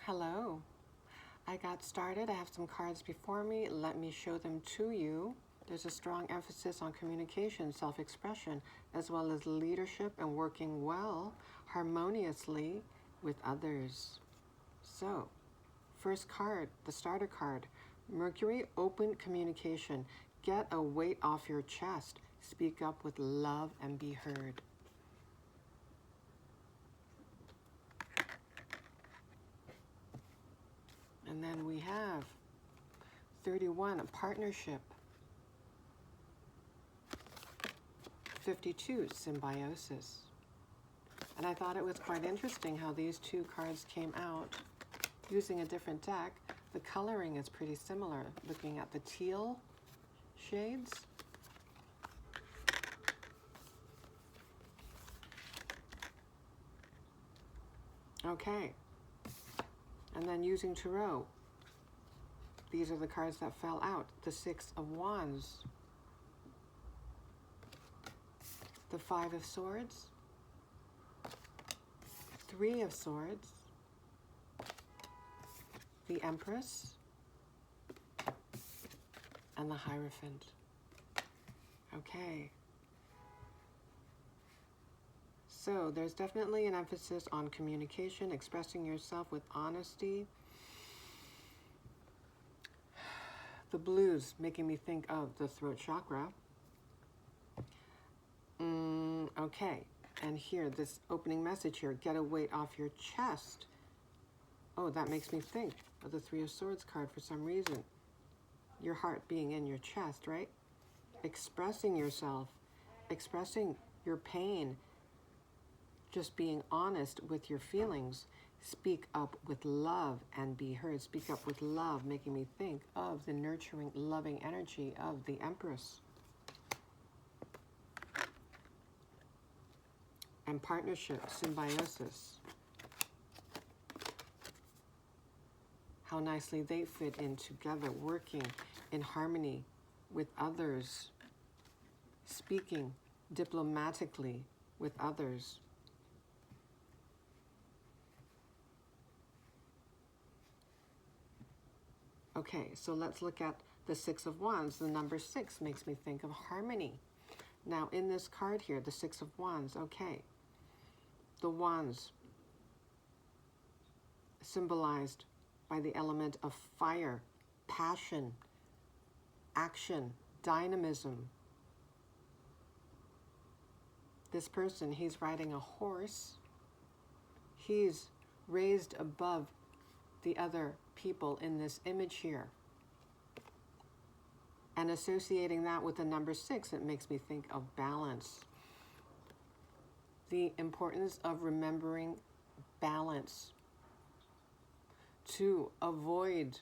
Hello. I got started. I have some cards before me. Let me show them to you. There's a strong emphasis on communication, self-expression, as well as leadership and working well, harmoniously with others. So, first card, the starter card, Mercury, open communication. Get a weight off your chest. Speak up with love and be heard. And then we have 31, a partnership. 52, symbiosis. And I thought it was quite interesting how these two cards came out using a different deck. The coloring is pretty similar, looking at the teal shades. Okay. And then using tarot, these are the cards that fell out. The Six of Wands, the Five of Swords, Three of Swords, the Empress, and the Hierophant. Okay. So there's definitely an emphasis on communication, expressing yourself with honesty. The blues making me think of the throat chakra. Okay, and here, this opening message here, get a weight off your chest. Oh, that makes me think of the Three of Swords card for some reason. Your heart being in your chest, right? Expressing yourself, expressing your pain, just being honest with your feelings. Speak up with love and be heard. Speak up with love, making me think of the nurturing, loving energy of the Empress. And partnership, symbiosis. How nicely they fit in together, working in harmony with others, speaking diplomatically with others. Okay, so let's look at the Six of Wands. The number 6 makes me think of harmony. Now, in this card here, the Six of Wands, okay. The wands symbolized by the element of fire, passion, action, dynamism. This person, he's riding a horse. He's raised above the other people in this image here. And associating that with the number 6, it makes me think of balance. The importance of remembering balance, to avoid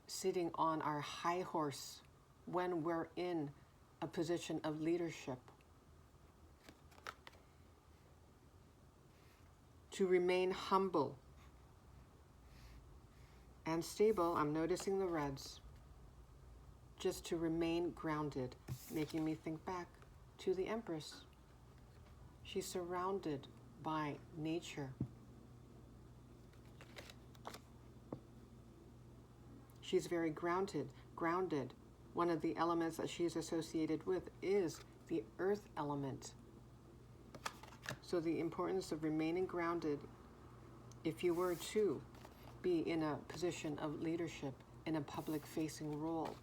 sitting on our high horse when we're in a position of leadership, to remain humble and stable. I'm noticing the reds. Just to remain grounded, making me think back to the Empress. She's surrounded by nature. She's very grounded. One of the elements that she's associated with is the earth element. So the importance of remaining grounded if you were to be in a position of leadership, in a public-facing role.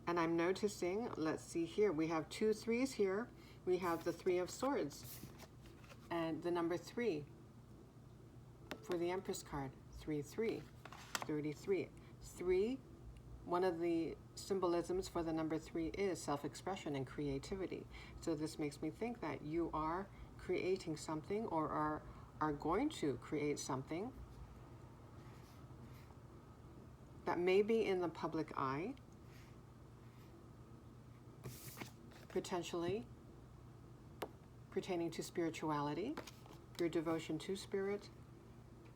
And I'm noticing, let's see here, we have 2 3s here. We have the Three of Swords and the number 3 for the Empress card. 3 3, 33. 3, one of the symbolisms for the number 3 is self-expression and creativity. So this makes me think that you are creating something, or are going to create something that may be in the public eye, potentially pertaining to spirituality, your devotion to spirit,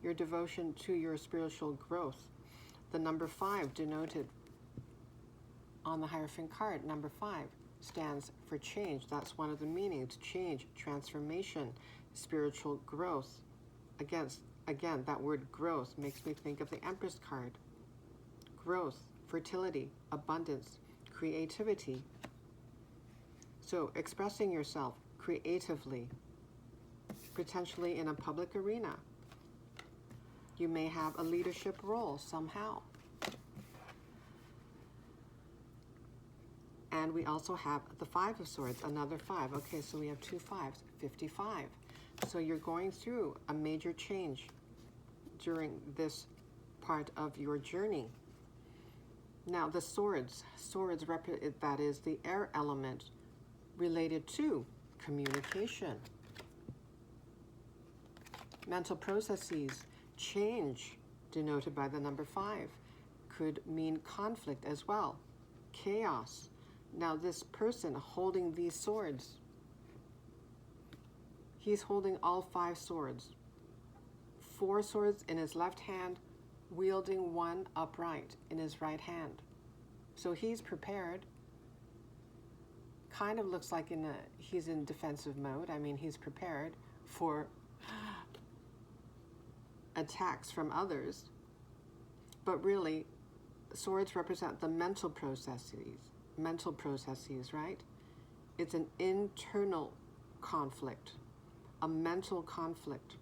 your devotion to your spiritual growth. The number 5 denoted on the Hierophant card, number 5, stands for change. That's one of the meanings: change, transformation, spiritual growth. Again, that word growth makes me think of the Empress card. Growth, fertility, abundance, creativity. So expressing yourself creatively, potentially in a public arena. You may have a leadership role somehow. And we also have the 5 of Swords, another 5. Okay, so we have 2 5s, 55. So you're going through a major change during this part of your journey. Now the swords that is the air element related to communication. Mental processes, change, denoted by the number 5, could mean conflict as well. Chaos. Now this person holding these swords, he's holding all 5 swords. 4 swords in his left hand, wielding 1 upright in his right hand. So he's prepared. Kind of looks like he's in defensive mode. I mean, he's prepared for attacks from others. But really, swords represent the mental processes, right? It's an internal conflict, a mental conflict.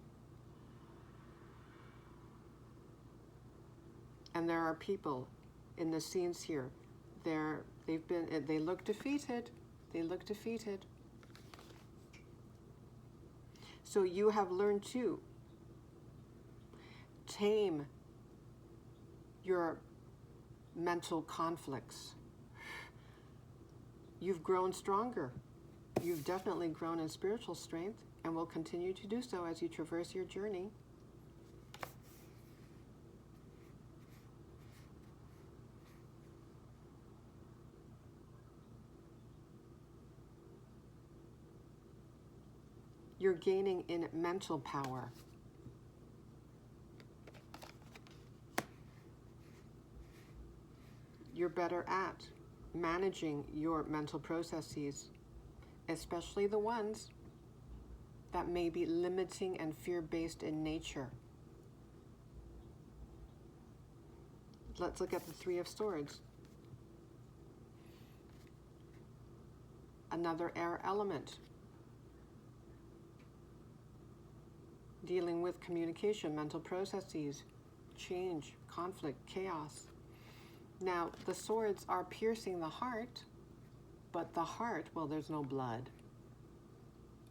And there are people in the scenes here. They look defeated. They look defeated. So you have learned to tame your mental conflicts. You've grown stronger. You've definitely grown in spiritual strength and will continue to do so as you traverse your journey. You're gaining in mental power. You're better at managing your mental processes, especially the ones that may be limiting and fear-based in nature. Let's look at the 3 of Swords. Another air element. Dealing with communication, mental processes, change, conflict, chaos. Now, the swords are piercing the heart, but the heart, well, there's no blood.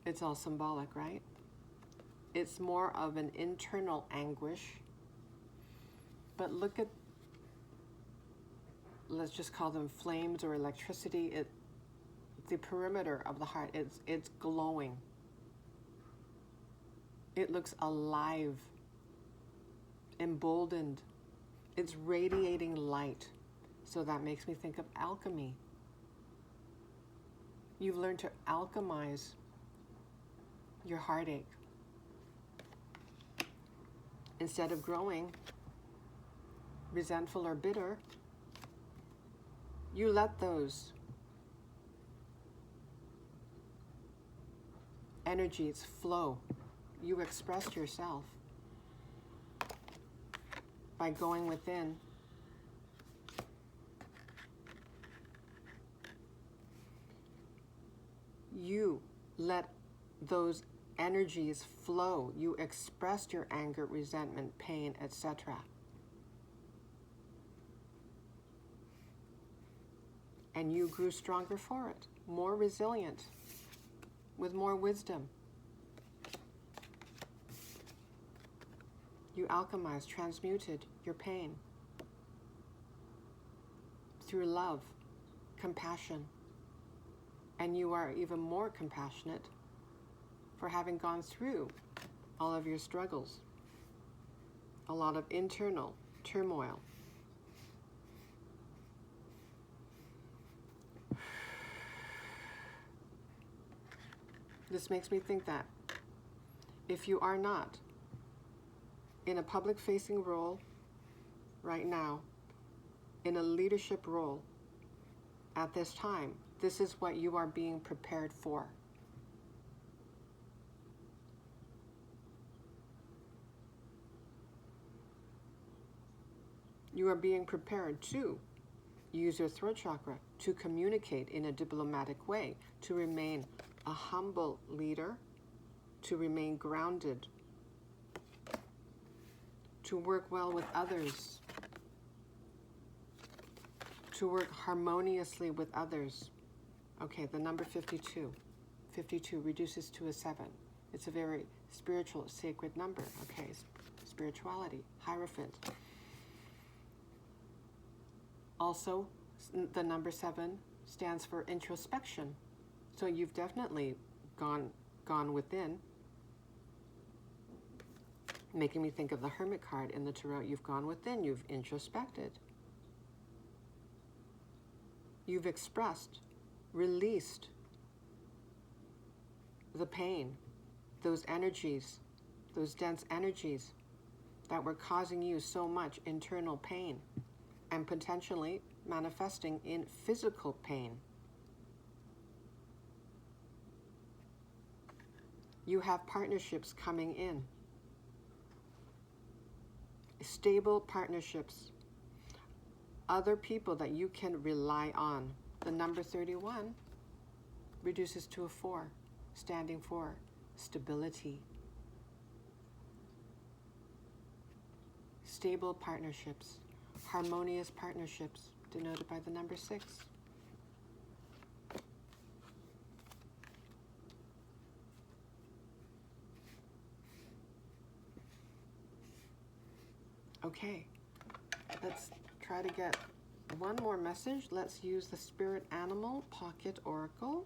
It's all symbolic, right? It's more of an internal anguish. But look at, let's just call them flames or electricity. The perimeter of the heart, it's glowing. It looks alive, emboldened. It's radiating light. So that makes me think of alchemy. You've learned to alchemize your heartache. Instead of growing resentful or bitter, you let those energies flow. You expressed yourself by going within. You let those energies flow. You expressed your anger, resentment, pain, etc. And you grew stronger for it, more resilient, with more wisdom. You alchemized, transmuted your pain through love, compassion, and you are even more compassionate for having gone through all of your struggles, a lot of internal turmoil. This makes me think that if you are not in a public-facing role right now, in a leadership role, at this time. This is what you are being prepared for. You are being prepared to use your throat chakra to communicate in a diplomatic way, to remain a humble leader, to remain grounded, to work well with others, to work harmoniously with others. Okay, the number 52. 52 reduces to a 7. It's a very spiritual, sacred number. Okay, spirituality, Hierophant. Also, the number 7 stands for introspection. So you've definitely gone within, making me think of the Hermit card in the Tarot. You've gone within, you've introspected. You've expressed, released the pain, those energies, those dense energies that were causing you so much internal pain and potentially manifesting in physical pain. You have partnerships coming in, stable partnerships, other people that you can rely on. The number 31 reduces to a 4, standing for stability. Stable partnerships, harmonious partnerships, denoted by the number 6. Okay, let's try to get one more message. Let's use the Spirit Animal Pocket Oracle.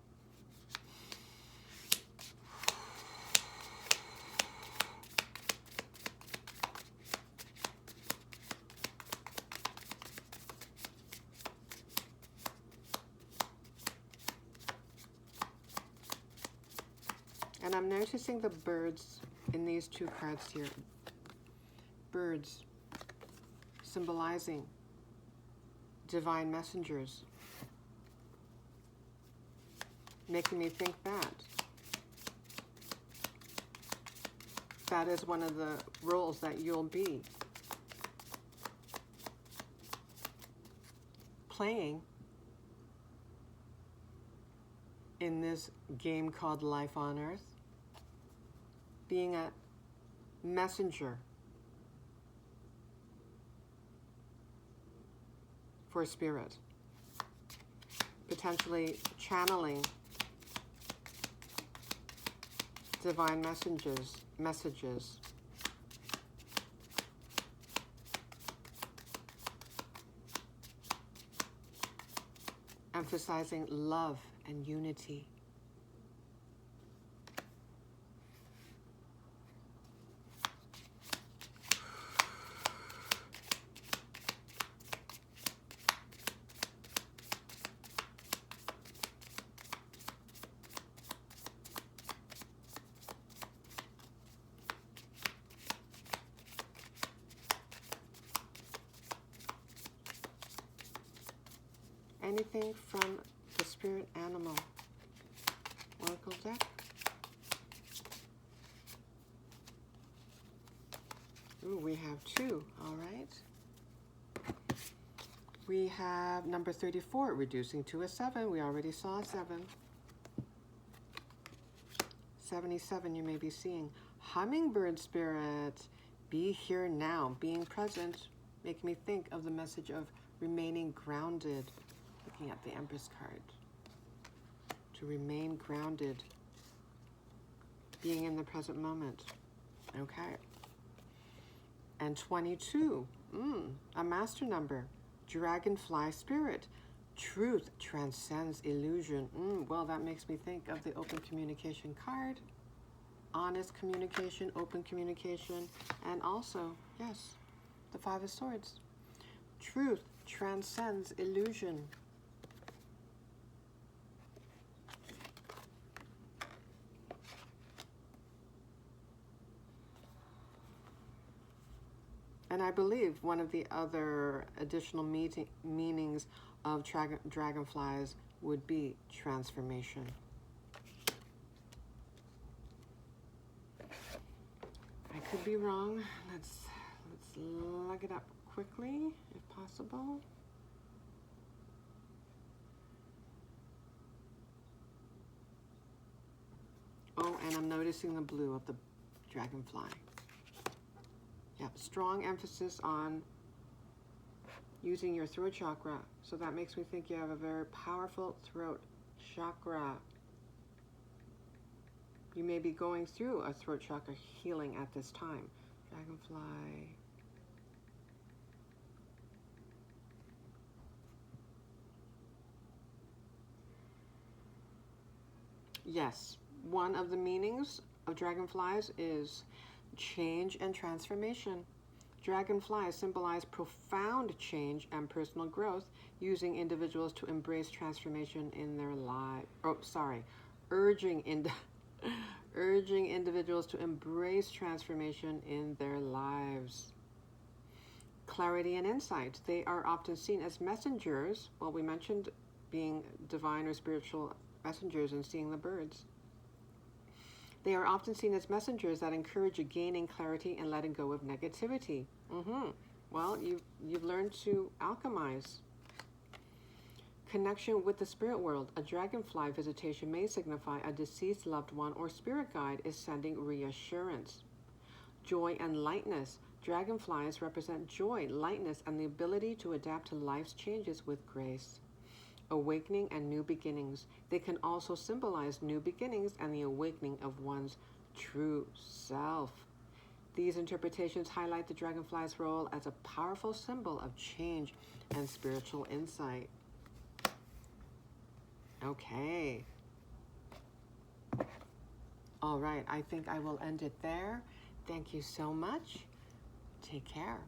And I'm noticing the birds in these two cards here. Birds symbolizing divine messengers, making me think that is one of the roles that you'll be playing in this game called Life on Earth, being a messenger for spirit, potentially channeling divine messages, emphasizing love and unity. Anything from the Spirit Animal Oracle deck? Ooh, we have 2, all right. We have number 34, reducing to a 7. We already saw 7. 77, you may be seeing. Hummingbird Spirit, be here now, being present, making me think of the message of remaining grounded. Looking at the Empress card. To remain grounded. Being in the present moment. Okay. And 22. A master number. Dragonfly Spirit. Truth transcends illusion. Well, that makes me think of the open communication card. Honest communication, open communication. And also, yes, the 5 of Swords. Truth transcends illusion. And I believe one of the other additional meanings of dragonflies would be transformation. I could be wrong. Let's look it up quickly, if possible. Oh, and I'm noticing the blue of the dragonfly. Yeah, strong emphasis on using your throat chakra. So that makes me think you have a very powerful throat chakra. You may be going through a throat chakra healing at this time. Dragonfly. Yes, one of the meanings of dragonflies is change and transformation. Dragonflies symbolize profound change and personal growth, using individuals to embrace transformation in their lives. Oh, sorry, urging individuals to embrace transformation in their lives. Clarity and insight. They are often seen as messengers. Well, we mentioned being divine or spiritual messengers and seeing the birds. They are often seen as messengers that encourage gaining clarity and letting go of negativity. Well, you've learned to alchemize. Connection with the spirit world. A dragonfly visitation may signify a deceased loved one or spirit guide is sending reassurance. Joy and lightness. Dragonflies represent joy, lightness, and the ability to adapt to life's changes with grace. Awakening and new beginnings. They can also symbolize new beginnings and the awakening of one's true self. These interpretations highlight the dragonfly's role as a powerful symbol of change and spiritual insight. Okay. All right, I think I will end it there. Thank you so much. Take care.